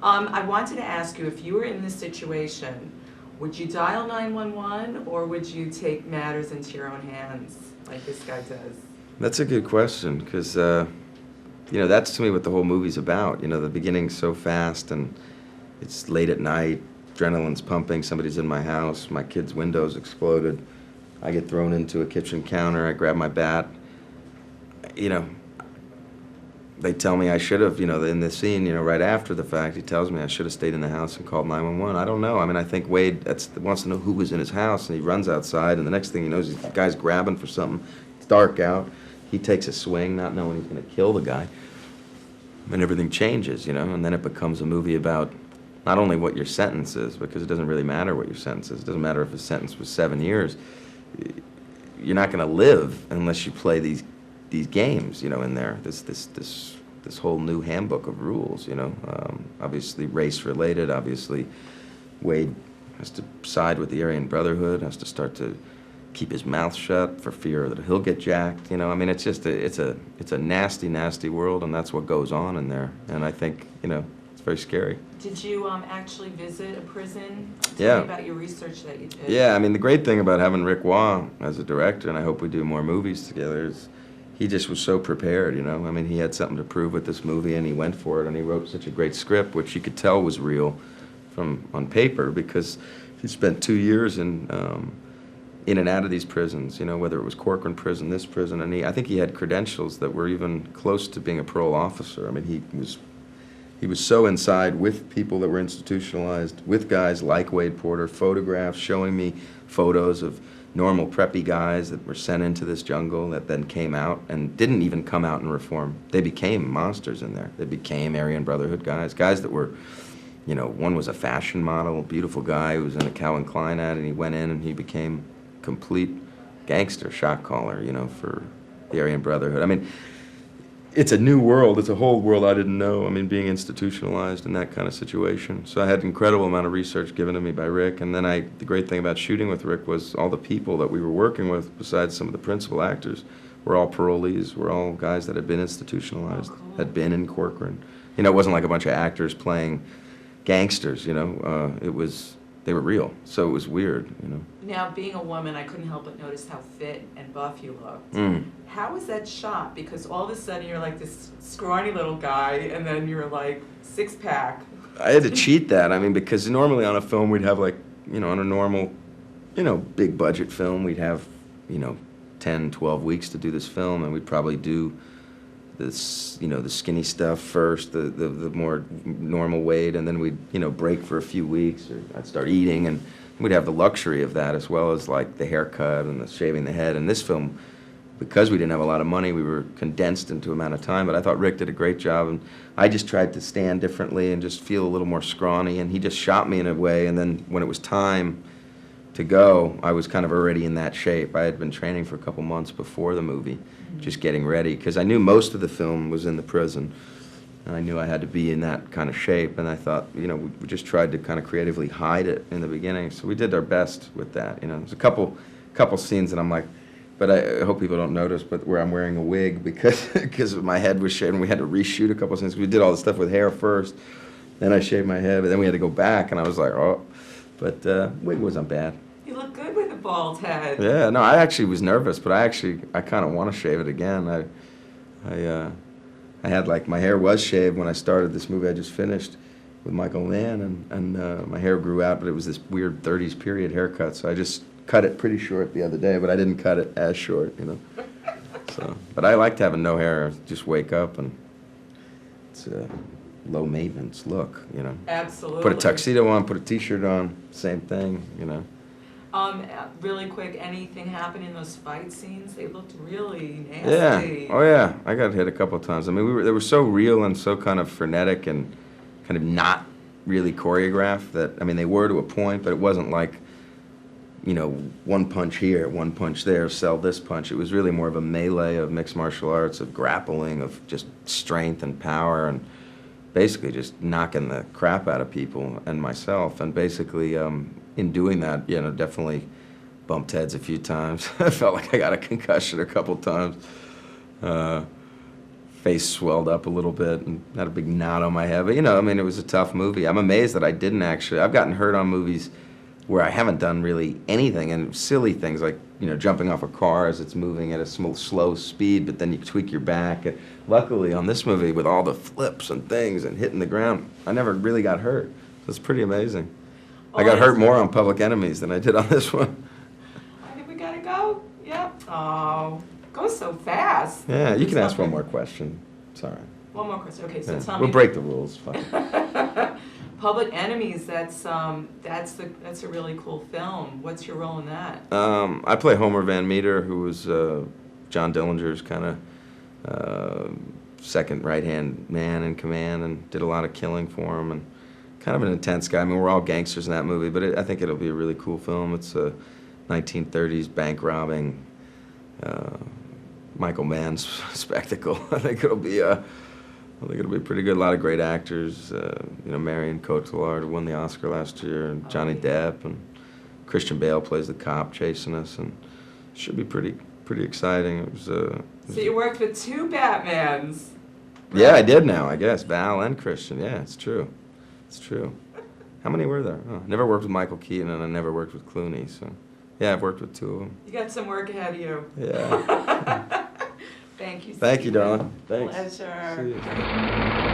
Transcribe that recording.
I wanted to ask you, if you were in this situation, would you dial 911 or would you take matters into your own hands like this guy does? That's a good question, because that's to me what the whole movie's about. The beginning's so fast, and it's late at night, adrenaline's pumping, somebody's in my house, my kid's window's exploded, I get thrown into a kitchen counter, I grab my bat. They tell me I should have, in the scene, right after the fact, he tells me I should have stayed in the house and called 911. I don't know. I mean, I think Wade wants to know who was in his house, and he runs outside, and the next thing he knows, the guy's grabbing for something. It's dark out. He takes a swing, not knowing he's going to kill the guy. And everything changes, and then it becomes a movie about not only what your sentence is, because it doesn't really matter what your sentence is. It doesn't matter if his sentence was 7 years. You're not going to live unless you play these games, in there. This whole new handbook of rules, obviously race related. Obviously, Wade has to side with the Aryan Brotherhood. Has to start to keep his mouth shut for fear that he'll get jacked. I mean, it's just it's a nasty, nasty world, and that's what goes on in there. And I think it's very scary. Did you actually visit a prison? Yeah. Tell me about your research that you did. Yeah, I mean, the great thing about having Rick Waugh as a director, and I hope we do more movies together, is he just was so prepared, I mean, he had something to prove with this movie, and he went for it, and he wrote such a great script, which you could tell was real on paper, because he spent 2 years in and out of these prisons, whether it was Corcoran prison, this prison, and I think he had credentials that were even close to being a parole officer. I mean, he was so inside with people that were institutionalized, with guys like Wade Porter, photographs showing me photos of normal preppy guys that were sent into this jungle that then came out and didn't even come out in reform. They became monsters in there. They became Aryan Brotherhood guys that were, one was a fashion model, a beautiful guy who was in a Calvin Klein ad, and he went in and he became complete gangster, shot caller, for the Aryan Brotherhood. I mean, it's a new world. It's a whole world I didn't know. I mean, being institutionalized in that kind of situation. So I had an incredible amount of research given to me by Rick. And then the great thing about shooting with Rick was all the people that we were working with, besides some of the principal actors, were all parolees. Were all guys that had been institutionalized, had been in Corcoran. It wasn't like a bunch of actors playing gangsters. They were real. So it was weird. Now, being a woman, I couldn't help but notice how fit and buff you looked. Mm. How was that shot? Because all of a sudden you're like this scrawny little guy, and then you're like six-pack. I had to cheat that. I mean, because normally on a film we'd have on a normal, big budget film, we'd have, 10, 12 weeks to do this film, and we'd probably do this, the skinny stuff first, the more normal weight, and then we'd, break for a few weeks, or I'd start eating, and we'd have the luxury of that, as well as like the haircut and the shaving the head. And this film, because we didn't have a lot of money, we were condensed into amount of time, but I thought Rick did a great job, and I just tried to stand differently and just feel a little more scrawny, and he just shot me in a way, and then when it was time to go, I was kind of already in that shape. I had been training for a couple months before the movie, just getting ready, because I knew most of the film was in the prison, and I knew I had to be in that kind of shape, and I thought, we just tried to kind of creatively hide it in the beginning, so we did our best with that. There's a couple scenes that I'm like, but I hope people don't notice, but where I'm wearing a wig because my head was shaved, and we had to reshoot a couple scenes. We did all the stuff with hair first, then I shaved my head, but then we had to go back, and I was like, oh, but wig wasn't bad. You look good with a bald head. Yeah, no, I actually was nervous, but I kind of want to shave it again. I had my hair was shaved when I started this movie I just finished with Michael Mann, and my hair grew out, but it was this weird 30s period haircut, so I just cut it pretty short the other day, but I didn't cut it as short, So, but I like to have no hair, just wake up, and it's a low maintenance look, Absolutely. Put a tuxedo on, put a t-shirt on, same thing, Really quick, anything happen in those fight scenes? They looked really Yeah. nasty. Oh, yeah. I got hit a couple of times. I mean, they were so real and so kind of frenetic and kind of not really choreographed that, I mean, they were to a point, but it wasn't like, one punch here, one punch there, sell this punch. It was really more of a melee of mixed martial arts, of grappling, of just strength and power, and basically just knocking the crap out of people and myself. And basically, in doing that, definitely bumped heads a few times. I felt like I got a concussion a couple times. face swelled up a little bit and had a big knot on my head. But, you know, I mean, it was a tough movie. I'm amazed that I didn't actually. I've gotten hurt on movies where I haven't done really anything, and silly things like, you know, jumping off a car as it's moving at a slow speed, but then you tweak your back. And luckily, on this movie, with all the flips and things and hitting the ground, I never really got hurt. So it's pretty amazing. I got hurt more on Public Enemies than I did on this one. I think we gotta go. Yep. Oh, goes so fast. Yeah, you can ask one more question. Sorry. One more question. Okay, so Yeah. tell me. We'll break the rules. Fine. Public Enemies. That's a really cool film. What's your role in that? I play Homer Van Meter, who was John Dillinger's kind of second right-hand man in command, and did a lot of killing for him, and kind of an intense guy. I mean, we're all gangsters in that movie, but I think it'll be a really cool film. It's a 1930s bank robbing Michael Mann's spectacle. I think it'll be pretty good. A lot of great actors. You know, Marion Cotillard, who won the Oscar last year, and Johnny Depp, and Christian Bale plays the cop chasing us, and it should be pretty exciting. It was. So you worked with two Batmans. Yeah, I did now, I guess. Val and Christian. Yeah, it's true. It's true. How many were there? Oh, I never worked with Michael Keaton, and I never worked with Clooney. So, yeah, I've worked with two of them. You got some work ahead of you. Yeah. Thank you. Thank you, Stephen. darling. Thanks. Pleasure. See you.